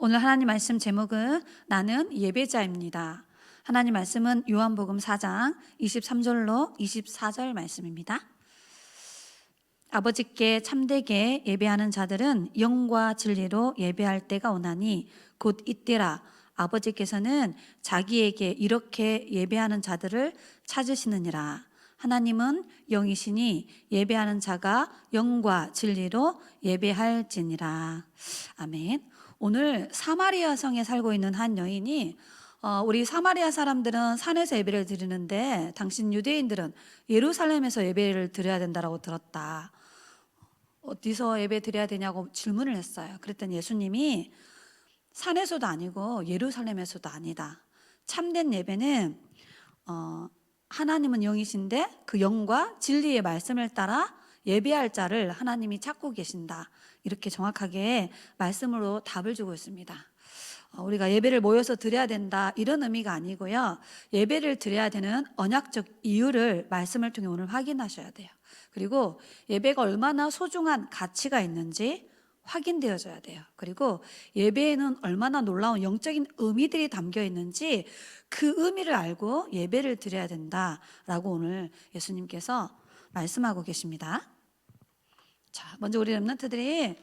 오늘 하나님 말씀 제목은 나는 예배자입니다. 하나님 말씀은 요한복음 4장 23절로 24절 말씀입니다. 아버지께 참되게 예배하는 자들은 영과 진리로 예배할 때가 오나니 곧 이때라. 아버지께서는 자기에게 이렇게 예배하는 자들을 찾으시느니라. 하나님은 영이시니 예배하는 자가 영과 진리로 예배할지니라. 아멘. 오늘 사마리아 성에 살고 있는 한 여인이 우리 사마리아 사람들은 산에서 예배를 드리는데 당신 유대인들은 예루살렘에서 예배를 드려야 된다고 들었다. 어디서 예배 드려야 되냐고 질문을 했어요. 그랬더니 예수님이 산에서도 아니고 예루살렘에서도 아니다. 참된 예배는 하나님은 영이신데 그 영과 진리의 말씀을 따라 예배할 자를 하나님이 찾고 계신다. 이렇게 정확하게 말씀으로 답을 주고 있습니다. 우리가 예배를 모여서 드려야 된다 이런 의미가 아니고요. 예배를 드려야 되는 언약적 이유를 말씀을 통해 오늘 확인하셔야 돼요. 그리고 예배가 얼마나 소중한 가치가 있는지 확인되어져야 돼요. 그리고 예배에는 얼마나 놀라운 영적인 의미들이 담겨 있는지 그 의미를 알고 예배를 드려야 된다라고 오늘 예수님께서 말씀하고 계십니다. 자, 먼저 우리 렘넌트들이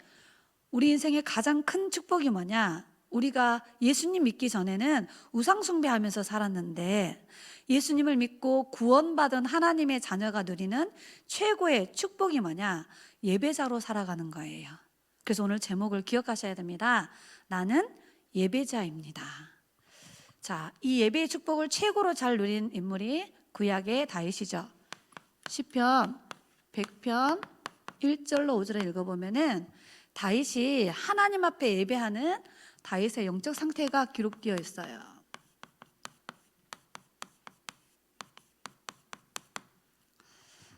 우리 인생의 가장 큰 축복이 뭐냐? 우리가 예수님 믿기 전에는 우상 숭배하면서 살았는데 예수님을 믿고 구원받은 하나님의 자녀가 누리는 최고의 축복이 뭐냐? 예배자로 살아가는 거예요. 그래서 오늘 제목을 기억하셔야 됩니다. 나는 예배자입니다. 자, 이 예배의 축복을 최고로 잘 누린 인물이 구약의 다윗이죠. 시편 100편 1절로 5절을 읽어보면은 다윗이 하나님 앞에 예배하는 다윗의 영적 상태가 기록되어 있어요.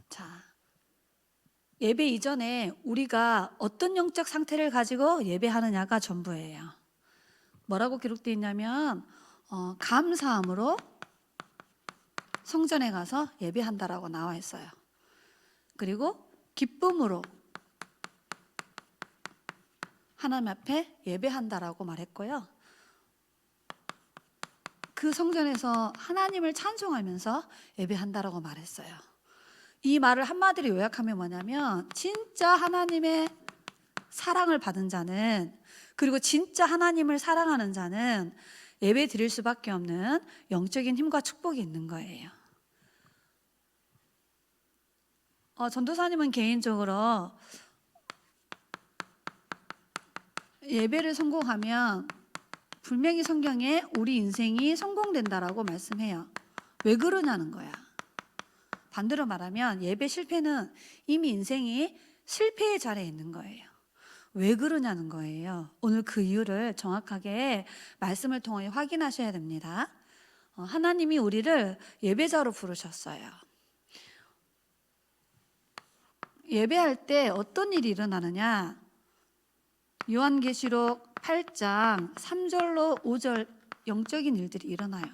자, 예배 이전에 우리가 어떤 영적 상태를 가지고 예배하느냐가 전부예요. 뭐라고 기록되어 있냐면 감사함으로 성전에 가서 예배한다라고 나와 있어요. 그리고 기쁨으로 하나님 앞에 예배한다라고 말했고요. 그 성전에서 하나님을 찬송하면서 예배한다라고 말했어요. 이 말을 한마디로 요약하면 뭐냐면 진짜 하나님의 사랑을 받은 자는, 그리고 진짜 하나님을 사랑하는 자는 예배 드릴 수밖에 없는 영적인 힘과 축복이 있는 거예요. 전도사님은 개인적으로 예배를 성공하면 분명히 성경에 우리 인생이 성공된다라고 말씀해요. 왜 그러냐는 거야. 반대로 말하면 예배 실패는 이미 인생이 실패의 자리에 있는 거예요. 왜 그러냐는 거예요. 오늘 그 이유를 정확하게 말씀을 통해 확인하셔야 됩니다. 하나님이 우리를 예배자로 부르셨어요. 예배할 때 어떤 일이 일어나느냐? 요한계시록 8장 3절로 5절 영적인 일들이 일어나요.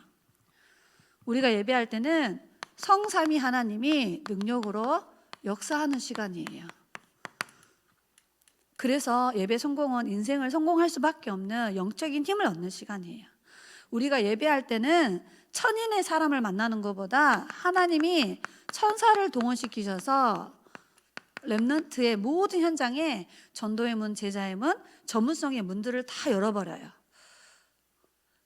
우리가 예배할 때는 성삼위 하나님이 능력으로 역사하는 시간이에요. 그래서 예배 성공은 인생을 성공할 수밖에 없는 영적인 힘을 얻는 시간이에요. 우리가 예배할 때는 천인의 사람을 만나는 것보다 하나님이 천사를 동원시키셔서 렘넌트의 모든 현장에 전도의 문, 제자의 문, 전문성의 문들을 다 열어버려요.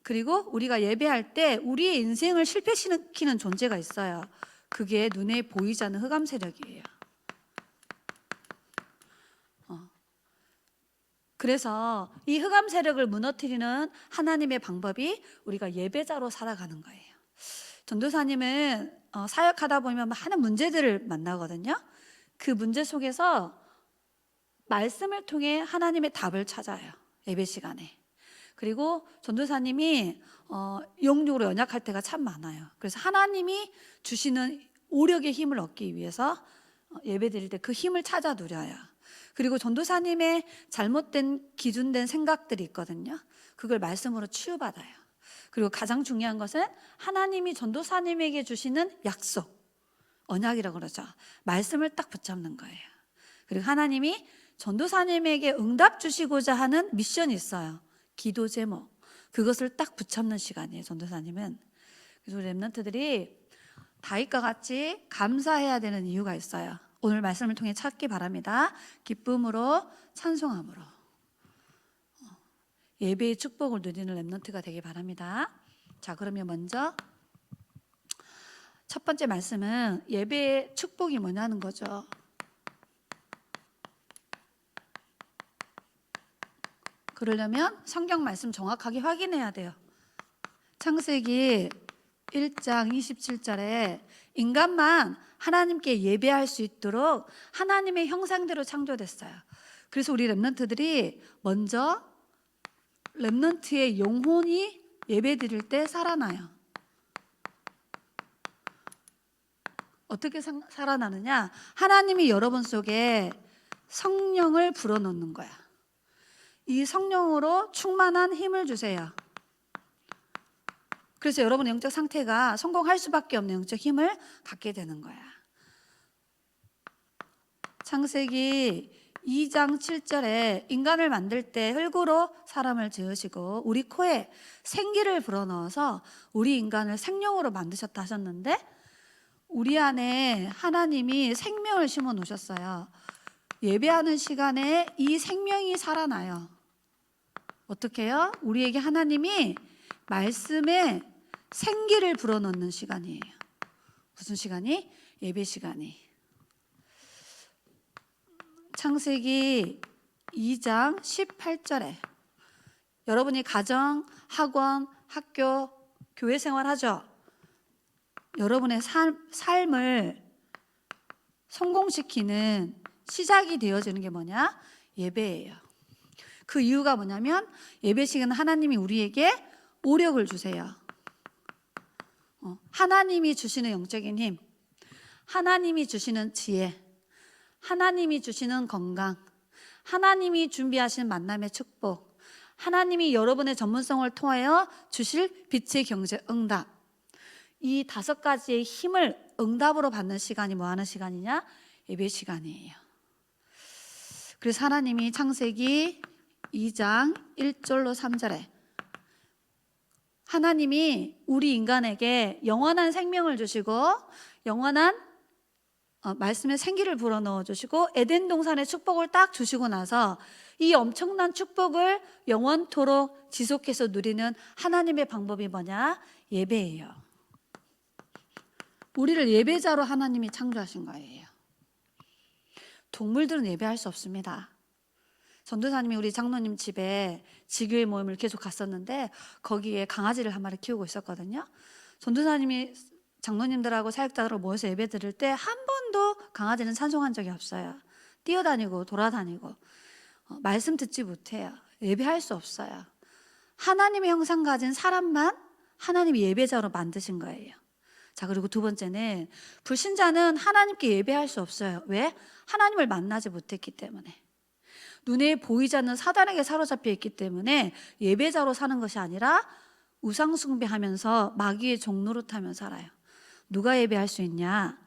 그리고 우리가 예배할 때 우리의 인생을 실패시키는 존재가 있어요. 그게 눈에 보이지 않는 흑암 세력이에요. 그래서 이 흑암 세력을 무너뜨리는 하나님의 방법이 우리가 예배자로 살아가는 거예요. 전도사님은 사역하다 보면 많은 문제들을 만나거든요. 그 문제 속에서 말씀을 통해 하나님의 답을 찾아요. 예배 시간에. 그리고 전도사님이 영적으로 연약할 때가 참 많아요. 그래서 하나님이 주시는 오력의 힘을 얻기 위해서 예배 드릴 때 그 힘을 찾아 누려요. 그리고 전도사님의 잘못된 기준된 생각들이 있거든요. 그걸 말씀으로 치유받아요. 그리고 가장 중요한 것은 하나님이 전도사님에게 주시는 약속, 언약이라고 그러죠. 말씀을 딱 붙잡는 거예요. 그리고 하나님이 전도사님에게 응답 주시고자 하는 미션이 있어요. 기도 제목, 그것을 딱 붙잡는 시간이에요, 전도사님은. 그래서 우리 렘넌트들이 다윗과 같이 감사해야 되는 이유가 있어요. 오늘 말씀을 통해 찾기 바랍니다. 기쁨으로, 찬송함으로 예배의 축복을 누리는 렘넌트가 되기 바랍니다. 자, 그러면 먼저 첫 번째 말씀은 예배의 축복이 뭐냐는 거죠. 그러려면 성경 말씀 정확하게 확인해야 돼요. 창세기 1장 27절에 인간만 하나님께 예배할 수 있도록 하나님의 형상대로 창조됐어요. 그래서 우리 렘넌트들이 먼저 렘넌트의 영혼이 예배 드릴 때 살아나요. 어떻게 살아나느냐? 하나님이 여러분 속에 성령을 불어넣는 거야. 이 성령으로 충만한 힘을 주세요. 그래서 여러분의 영적 상태가 성공할 수밖에 없는 영적 힘을 갖게 되는 거야. 창세기 2장 7절에 인간을 만들 때 흙으로 사람을 지으시고 우리 코에 생기를 불어넣어서 우리 인간을 생명으로 만드셨다 하셨는데, 우리 안에 하나님이 생명을 심어 놓으셨어요. 예배하는 시간에 이 생명이 살아나요. 어떻게 해요? 우리에게 하나님이 말씀에 생기를 불어넣는 시간이에요. 무슨 시간이? 예배 시간이. 창세기 2장 18절에 여러분이 가정, 학원, 학교, 교회 생활하죠? 여러분의 삶을 성공시키는 시작이 되어지는 게 뭐냐? 예배예요. 그 이유가 뭐냐면 예배 시간은 하나님이 우리에게 오력을 주세요. 하나님이 주시는 영적인 힘, 하나님이 주시는 지혜, 하나님이 주시는 건강, 하나님이 준비하신 만남의 축복, 하나님이 여러분의 전문성을 통하여 주실 빛의 경제 응답, 이 5가지의 힘을 응답으로 받는 시간이 뭐 하는 시간이냐? 예배 시간이에요. 그래서 하나님이 창세기 2장 1절로 3절에 하나님이 우리 인간에게 영원한 생명을 주시고 영원한 말씀에 생기를 불어넣어 주시고 에덴 동산의 축복을 딱 주시고 나서 이 엄청난 축복을 영원토록 지속해서 누리는 하나님의 방법이 뭐냐? 예배예요. 우리를 예배자로 하나님이 창조하신 거예요. 동물들은 예배할 수 없습니다. 전도사님이 우리 장로님 집에 지교회 모임을 계속 갔었는데 거기에 강아지를 한 마리 키우고 있었거든요. 전도사님이 장로님들하고 사역자들하고 모여서 예배 드릴 때 한 번도 강아지는 찬송한 적이 없어요. 뛰어다니고 돌아다니고 말씀 듣지 못해요. 예배할 수 없어요. 하나님의 형상 가진 사람만 하나님이 예배자로 만드신 거예요. 자, 그리고 두 번째는 불신자는 하나님께 예배할 수 없어요. 왜? 하나님을 만나지 못했기 때문에. 눈에 보이지 않는 사단에게 사로잡혀 있기 때문에 예배자로 사는 것이 아니라 우상숭배하면서 마귀의 종노릇하며 살아요. 누가 예배할 수 있냐?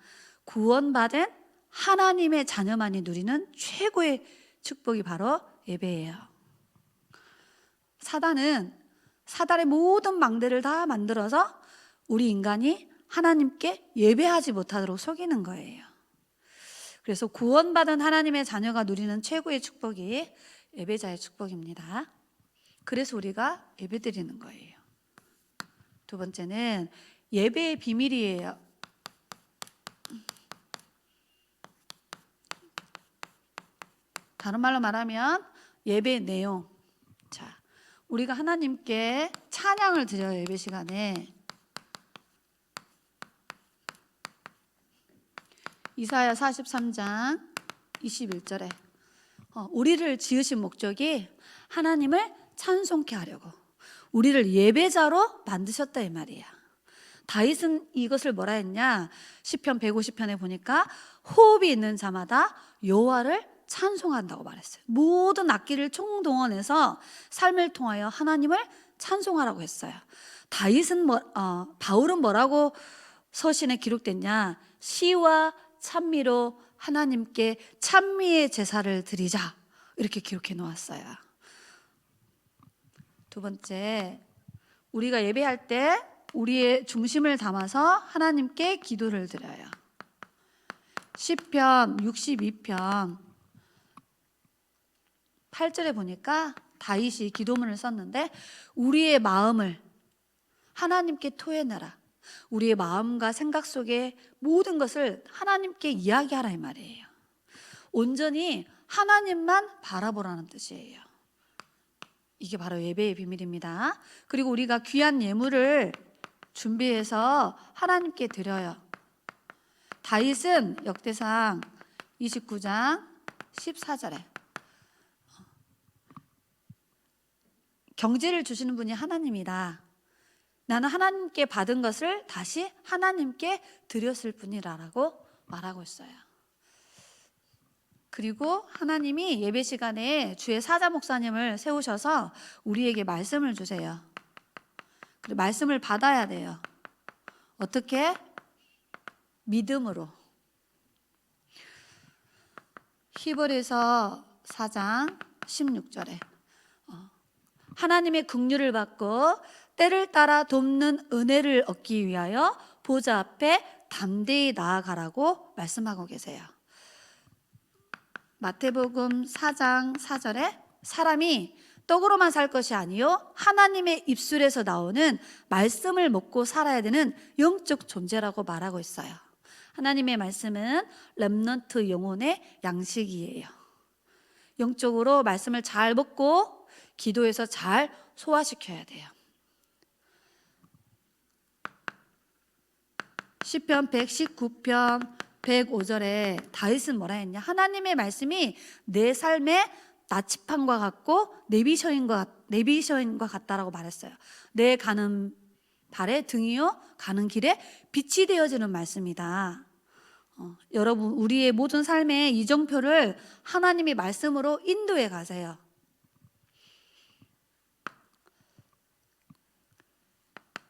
구원받은 하나님의 자녀만이 누리는 최고의 축복이 바로 예배예요. 사단의 모든 망대를 다 만들어서 우리 인간이 하나님께 예배하지 못하도록 속이는 거예요. 그래서 구원받은 하나님의 자녀가 누리는 최고의 축복이 예배자의 축복입니다. 그래서 우리가 예배드리는 거예요. 두 번째는 예배의 비밀이에요. 다른 말로 말하면 예배의 내용. 자, 우리가 하나님께 찬양을 드려요. 예배 시간에. 이사야 43장 21절에 우리를 지으신 목적이 하나님을 찬송케 하려고 우리를 예배자로 만드셨다 이 말이야. 다윗은 이것을 뭐라 했냐? 시편 150편에 보니까 호흡이 있는 자마다 여호와를 찬송한다고 말했어요. 모든 악기를 총동원해서 삶을 통하여 하나님을 찬송하라고 했어요. 바울은 뭐라고 서신에 기록됐냐? 시와 찬미로 하나님께 찬미의 제사를 드리자, 이렇게 기록해 놓았어요. 두 번째, 우리가 예배할 때 우리의 중심을 담아서 하나님께 기도를 드려요. 시편 62편 8절에 보니까 다윗이 기도문을 썼는데, 우리의 마음을 하나님께 토해내라. 우리의 마음과 생각 속에 모든 것을 하나님께 이야기하라, 이 말이에요. 온전히 하나님만 바라보라는 뜻이에요. 이게 바로 예배의 비밀입니다. 그리고 우리가 귀한 예물을 준비해서 하나님께 드려요. 다윗은 역대상 29장 14절에 경제를 주시는 분이 하나님이다. 나는 하나님께 받은 것을 다시 하나님께 드렸을 뿐이라고 말하고 있어요. 그리고 하나님이 예배 시간에 주의 사자 목사님을 세우셔서 우리에게 말씀을 주세요. 그리고 말씀을 받아야 돼요. 어떻게? 믿음으로. 히브리서 4장 16절에 하나님의 긍휼을 받고 때를 따라 돕는 은혜를 얻기 위하여 보좌 앞에 담대히 나아가라고 말씀하고 계세요. 마태복음 4장 4절에 사람이 떡으로만 살 것이 아니요 하나님의 입술에서 나오는 말씀을 먹고 살아야 되는 영적 존재라고 말하고 있어요. 하나님의 말씀은 렘넌트 영혼의 양식이에요. 영적으로 말씀을 잘 먹고 기도해서 잘 소화시켜야 돼요. 시편 119편 105절에 다윗은 뭐라 했냐? 하나님의 말씀이 내 삶의 나치판과 같고 내비션과 같다라고 말했어요. 내 가는 발에 등이요 가는 길에 빛이 되어지는 말씀이다. 여러분, 우리의 모든 삶의 이정표를 하나님의 말씀으로 인도해 가세요.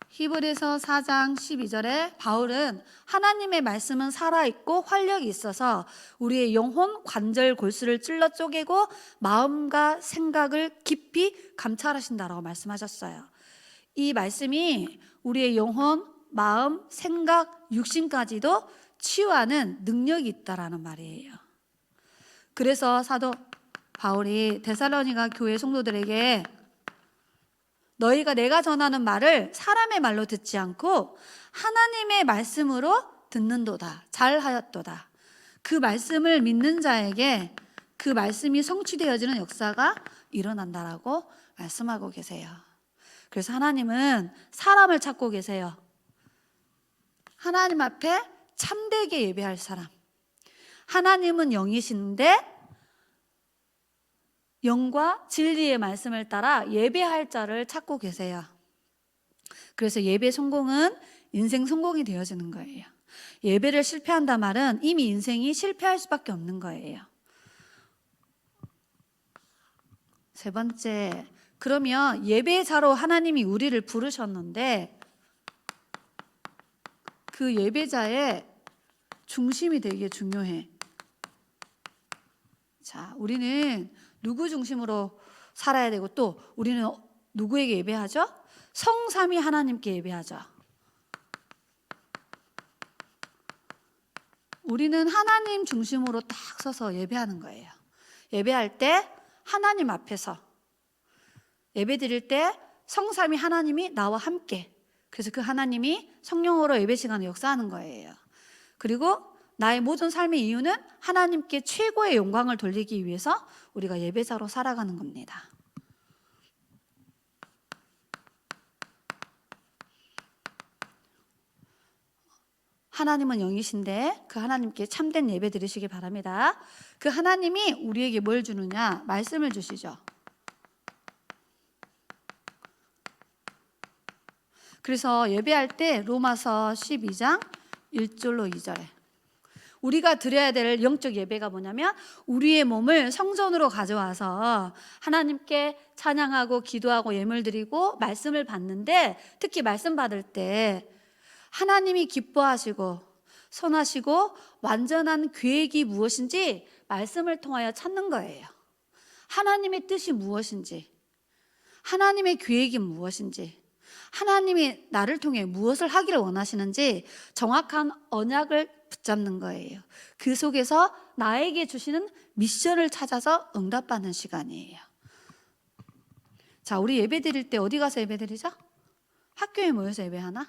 히브리서 4장 12절에 바울은 하나님의 말씀은 살아있고 활력이 있어서 우리의 영혼, 관절, 골수를 찔러 쪼개고 마음과 생각을 깊이 감찰하신다라고 말씀하셨어요. 이 말씀이 우리의 영혼, 마음, 생각, 육신까지도 치유하는 능력이 있다라는 말이에요. 그래서 사도 바울이 데살로니가 교회 성도들에게 너희가 내가 전하는 말을 사람의 말로 듣지 않고 하나님의 말씀으로 듣는도다. 잘하였도다. 그 말씀을 믿는 자에게 그 말씀이 성취되어지는 역사가 일어난다라고 말씀하고 계세요. 그래서 하나님은 사람을 찾고 계세요. 하나님 앞에 참되게 예배할 사람. 하나님은 영이신데 영과 진리의 말씀을 따라 예배할 자를 찾고 계세요. 그래서 예배 성공은 인생 성공이 되어지는 거예요. 예배를 실패한다 말은 이미 인생이 실패할 수밖에 없는 거예요. 세 번째, 그러면 예배자로 하나님이 우리를 부르셨는데 그 예배자의 중심이 되게 중요해. 자, 우리는 누구 중심으로 살아야 되고 또 우리는 누구에게 예배하죠? 성삼위 하나님께 예배하죠. 우리는 하나님 중심으로 딱 서서 예배하는 거예요. 예배할 때 하나님 앞에서 예배 드릴 때 성삼위 하나님이 나와 함께, 그래서 그 하나님이 성령으로 예배 시간을 역사하는 거예요. 그리고 나의 모든 삶의 이유는 하나님께 최고의 영광을 돌리기 위해서 우리가 예배자로 살아가는 겁니다. 하나님은 영이신데 그 하나님께 참된 예배 드리시기 바랍니다. 그 하나님이 우리에게 뭘 주느냐? 말씀을 주시죠. 그래서 예배할 때 로마서 12장 1절로 2절에 우리가 드려야 될 영적 예배가 뭐냐면 우리의 몸을 성전으로 가져와서 하나님께 찬양하고 기도하고 예물 드리고 말씀을 받는데, 특히 말씀 받을 때 하나님이 기뻐하시고 선하시고 완전한 계획이 무엇인지 말씀을 통하여 찾는 거예요. 하나님의 뜻이 무엇인지, 하나님의 계획이 무엇인지, 하나님이 나를 통해 무엇을 하기를 원하시는지 정확한 언약을 붙잡는 거예요. 그 속에서 나에게 주시는 미션을 찾아서 응답받는 시간이에요. 자, 우리 예배 드릴 때 어디 가서 예배 드리죠? 학교에 모여서 예배하나?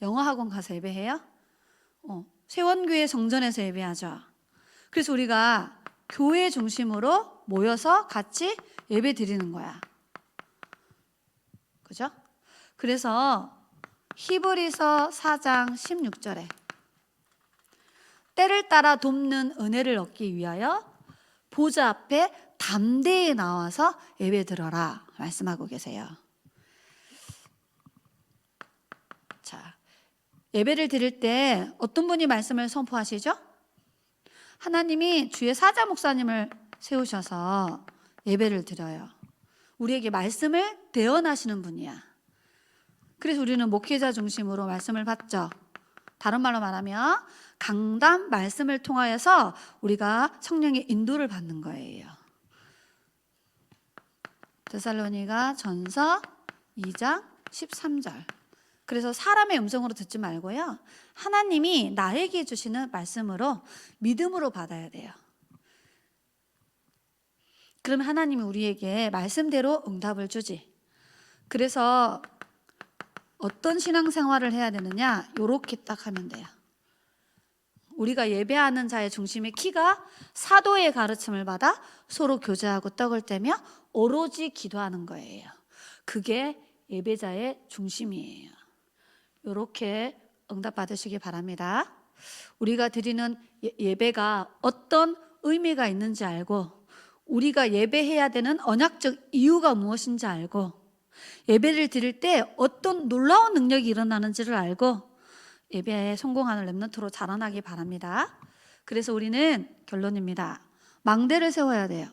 영어학원 가서 예배해요? 세원교회 정전에서 예배하죠. 그래서 우리가 교회 중심으로 모여서 같이 예배 드리는 거야. 그죠? 그래서 히브리서 4장 16절에 때를 따라 돕는 은혜를 얻기 위하여 보좌 앞에 담대히 나와서 예배 드려라 말씀하고 계세요. 자, 예배를 드릴 때 어떤 분이 말씀을 선포하시죠? 하나님이 주의 사자 목사님을 세우셔서 예배를 드려요. 우리에게 말씀을 대언하시는 분이야. 그래서 우리는 목회자 중심으로 말씀을 받죠. 다른 말로 말하면 강단 말씀을 통하여서 우리가 성령의 인도를 받는 거예요. 데살로니가 전서 2장 13절. 그래서 사람의 음성으로 듣지 말고요, 하나님이 나에게 주시는 말씀으로 믿음으로 받아야 돼요. 그러면 하나님이 우리에게 말씀대로 응답을 주지. 그래서 어떤 신앙생활을 해야 되느냐, 요렇게 딱 하면 돼요. 우리가 예배하는 자의 중심의 키가 사도의 가르침을 받아 서로 교제하고 떡을 떼며 오로지 기도하는 거예요. 그게 예배자의 중심이에요. 요렇게 응답 받으시기 바랍니다. 우리가 드리는 예배가 어떤 의미가 있는지 알고, 우리가 예배해야 되는 언약적 이유가 무엇인지 알고, 예배를 드릴 때 어떤 놀라운 능력이 일어나는지를 알고 예배에 성공하는 렘넌트로 자라나기 바랍니다. 그래서 우리는 결론입니다. 망대를 세워야 돼요.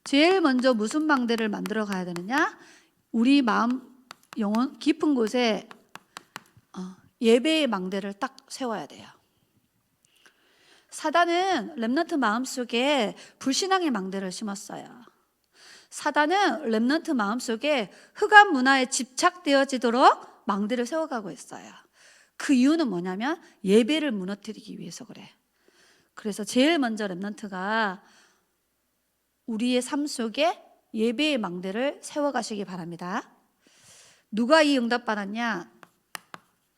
제일 먼저 무슨 망대를 만들어 가야 되느냐? 우리 마음 영혼 깊은 곳에 예배의 망대를 딱 세워야 돼요. 사단은 렘넌트 마음속에 불신앙의 망대를 심었어요. 사단은 렘넌트 마음속에 흑암 문화에 집착되어지도록 망대를 세워가고 있어요. 그 이유는 뭐냐면 예배를 무너뜨리기 위해서 그래. 그래서 제일 먼저 렘넌트가 우리의 삶 속에 예배의 망대를 세워가시기 바랍니다. 누가 이 응답 받았냐?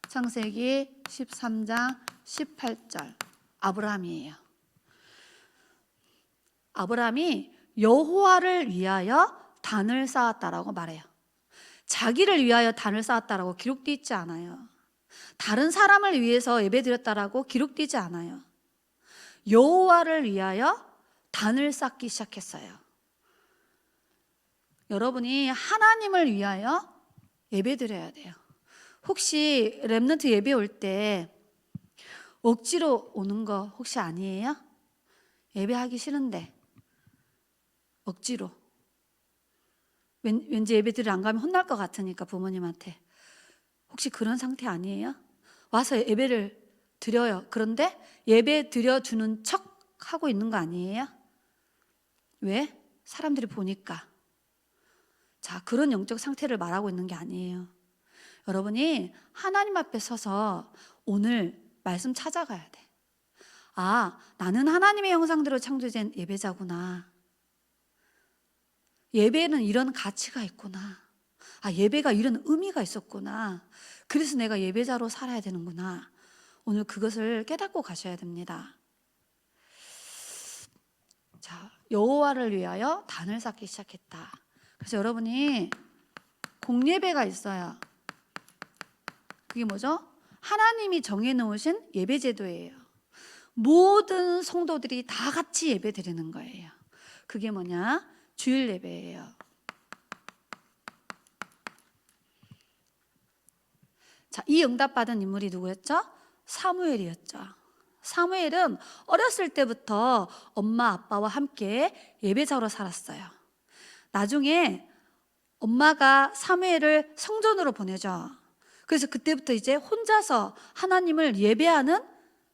창세기 13장 18절 아브라함이에요. 아브라함이 여호와를 위하여 단을 쌓았다라고 말해요. 자기를 위하여 단을 쌓았다라고 기록되어 있지 않아요. 다른 사람을 위해서 예배드렸다라고 기록되지 않아요. 여호와를 위하여 단을 쌓기 시작했어요. 여러분이 하나님을 위하여 예배드려야 돼요. 혹시 렘넌트 예배 올 때 억지로 오는 거 혹시 아니에요? 예배하기 싫은데 억지로, 왠지 예배드리러 안 가면 혼날 것 같으니까 부모님한테. 혹시 그런 상태 아니에요? 와서 예배를 드려요. 그런데 예배 드려주는 척 하고 있는 거 아니에요? 왜? 사람들이 보니까. 자, 그런 영적 상태를 말하고 있는 게 아니에요. 여러분이 하나님 앞에 서서 오늘 말씀 찾아가야 돼. 아, 나는 하나님의 형상대로 창조된 예배자구나. 예배에는 이런 가치가 있구나. 아, 예배가 이런 의미가 있었구나. 그래서 내가 예배자로 살아야 되는구나. 오늘 그것을 깨닫고 가셔야 됩니다. 자, 여호와를 위하여 단을 쌓기 시작했다. 그래서 여러분이 공예배가 있어요. 그게 뭐죠? 하나님이 정해놓으신 예배제도예요. 모든 성도들이 다 같이 예배 드리는 거예요. 그게 뭐냐? 주일 예배예요. 자, 이 응답받은 인물이 누구였죠? 사무엘이었죠. 사무엘은 어렸을 때부터 엄마 아빠와 함께 예배자로 살았어요. 나중에 엄마가 사무엘을 성전으로 보내죠. 그래서 그때부터 이제 혼자서 하나님을 예배하는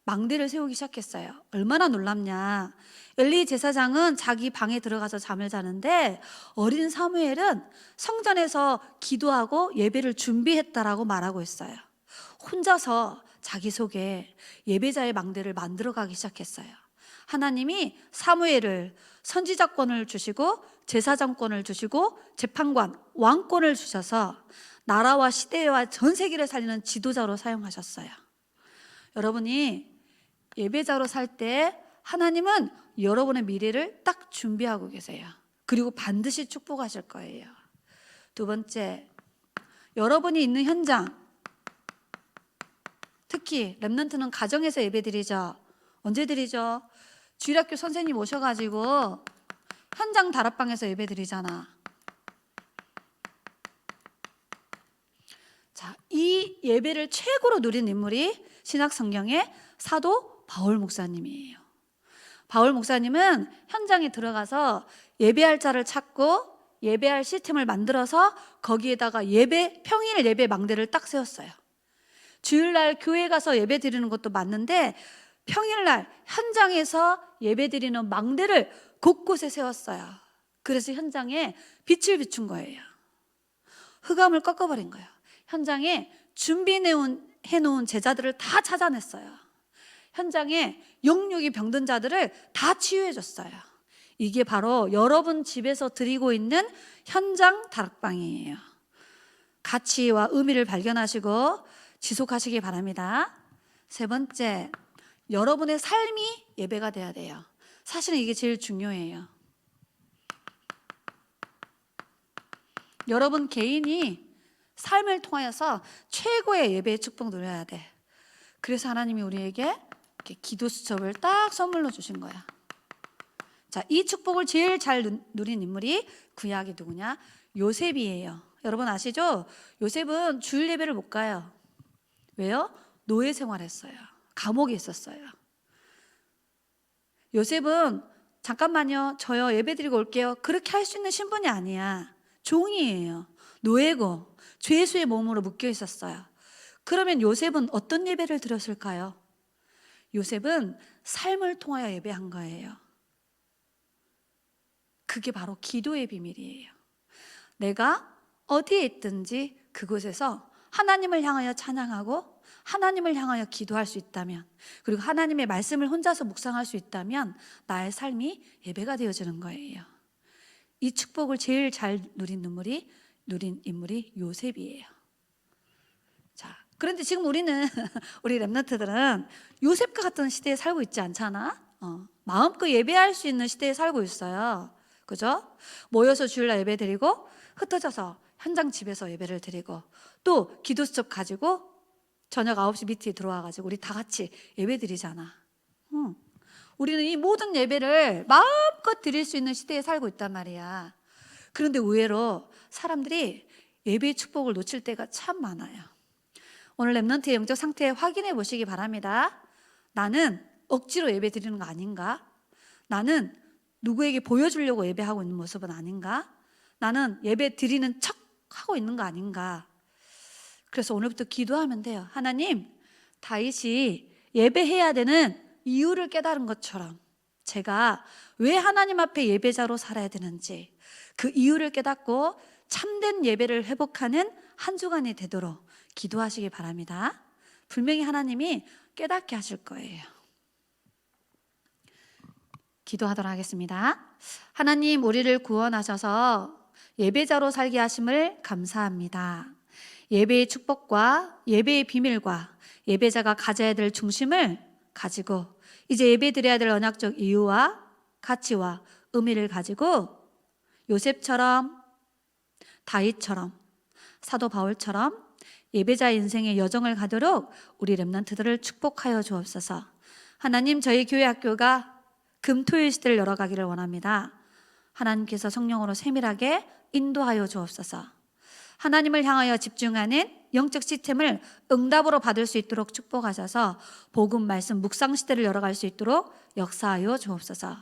망대를 세우기 시작했어요. 얼마나 놀랍냐. 엘리 제사장은 자기 방에 들어가서 잠을 자는데 어린 사무엘은 성전에서 기도하고 예배를 준비했다라고 말하고 있어요. 혼자서 자기 속에 예배자의 망대를 만들어가기 시작했어요. 하나님이 사무엘을 선지자권을 주시고 제사장권을 주시고 재판관, 왕권을 주셔서 나라와 시대와 전 세계를 살리는 지도자로 사용하셨어요. 여러분이 예배자로 살 때 하나님은 여러분의 미래를 딱 준비하고 계세요. 그리고 반드시 축복하실 거예요. 두 번째, 여러분이 있는 현장, 특히 렘넌트는 가정에서 예배드리죠. 언제 드리죠? 주일학교 선생님 오셔가지고 현장 다락방에서 예배드리잖아. 자, 이 예배를 최고로 누린 인물이 신약 성경의 사도 바울 목사님이에요. 바울 목사님은 현장에 들어가서 예배할 자를 찾고 예배할 시스템을 만들어서 거기에다가 평일 예배 망대를 딱 세웠어요. 주일날 교회 가서 예배 드리는 것도 맞는데 평일날 현장에서 예배 드리는 망대를 곳곳에 세웠어요. 그래서 현장에 빛을 비춘 거예요. 흑암을 꺾어버린 거예요. 현장에 준비해놓은 제자들을 다 찾아냈어요. 현장에 영육이 병든 자들을 다 치유해줬어요. 이게 바로 여러분 집에서 드리고 있는 현장 다락방이에요. 가치와 의미를 발견하시고 지속하시기 바랍니다. 세 번째, 여러분의 삶이 예배가 돼야 돼요. 사실은 이게 제일 중요해요. 여러분 개인이 삶을 통하여서 최고의 예배의 축복 누려야 돼. 그래서 하나님이 우리에게 이렇게 기도 수첩을 딱 선물로 주신 거야. 자, 이 축복을 제일 잘 누린 인물이 구약이 누구냐? 요셉이에요. 여러분 아시죠? 요셉은 주일 예배를 못 가요. 왜요? 노예 생활했어요. 감옥에 있었어요. 요셉은 잠깐만요, 저요 예배 드리고 올게요, 그렇게 할 수 있는 신분이 아니야. 종이에요. 노예고 죄수의 몸으로 묶여 있었어요. 그러면 요셉은 어떤 예배를 드렸을까요? 요셉은 삶을 통하여 예배한 거예요. 그게 바로 기도의 비밀이에요. 내가 어디에 있든지 그곳에서 하나님을 향하여 찬양하고 하나님을 향하여 기도할 수 있다면, 그리고 하나님의 말씀을 혼자서 묵상할 수 있다면 나의 삶이 예배가 되어지는 거예요. 이 축복을 제일 잘 누린 인물이 요셉이에요. 자, 그런데 지금 우리는 우리 렘넌트들은 요셉과 같은 시대에 살고 있지 않잖아. 마음껏 예배할 수 있는 시대에 살고 있어요. 그죠? 모여서 주일날 예배 드리고 흩어져서 현장 집에서 예배를 드리고 또 기도 수첩 가지고 저녁 9시 미팅에 들어와가지고 우리 다 같이 예배 드리잖아. 우리는 이 모든 예배를 마음껏 드릴 수 있는 시대에 살고 있단 말이야. 그런데 의외로 사람들이 예배의 축복을 놓칠 때가 참 많아요. 오늘 렘넌트의 영적 상태 확인해 보시기 바랍니다. 나는 억지로 예배 드리는 거 아닌가? 나는 누구에게 보여주려고 예배하고 있는 모습은 아닌가? 나는 예배 드리는 척 하고 있는 거 아닌가? 그래서 오늘부터 기도하면 돼요. 하나님, 다윗이 예배해야 되는 이유를 깨달은 것처럼 제가 왜 하나님 앞에 예배자로 살아야 되는지 그 이유를 깨닫고 참된 예배를 회복하는 한 주간이 되도록 기도하시기 바랍니다. 분명히 하나님이 깨닫게 하실 거예요. 기도하도록 하겠습니다. 하나님, 우리를 구원하셔서 예배자로 살게 하심을 감사합니다. 예배의 축복과 예배의 비밀과 예배자가 가져야 될 중심을 가지고 이제 예배 드려야 될 언약적 이유와 가치와 의미를 가지고 요셉처럼, 다윗처럼, 사도 바울처럼 예배자 인생의 여정을 가도록 우리 렘넌트들을 축복하여 주옵소서. 하나님, 저희 교회 학교가 금토일 시대를 열어가기를 원합니다. 하나님께서 성령으로 세밀하게 인도하여 주옵소서. 하나님을 향하여 집중하는 영적 시스템을 응답으로 받을 수 있도록 축복하셔서 복음 말씀 묵상 시대를 열어갈 수 있도록 역사하여 주옵소서.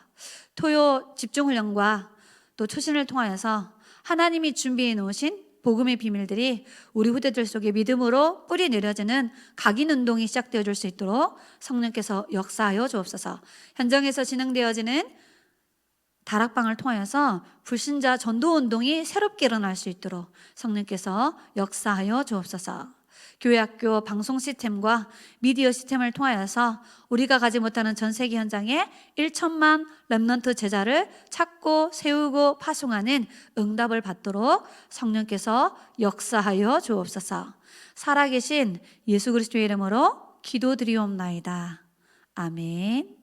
토요 집중훈련과 또 초신을 통하여서 하나님이 준비해 놓으신 복음의 비밀들이 우리 후대들 속에 믿음으로 뿌리 내려지는 각인 운동이 시작되어 줄 수 있도록 성령께서 역사하여 주옵소서. 현장에서 진행되어지는 다락방을 통하여서 불신자 전도 운동이 새롭게 일어날 수 있도록 성령께서 역사하여 주옵소서. 교회 학교 방송 시스템과 미디어 시스템을 통하여서 우리가 가지 못하는 전 세계 현장에 1천만 렘넌트 제자를 찾고 세우고 파송하는 응답을 받도록 성령께서 역사하여 주옵소서. 살아계신 예수 그리스도의 이름으로 기도드리옵나이다. 아멘.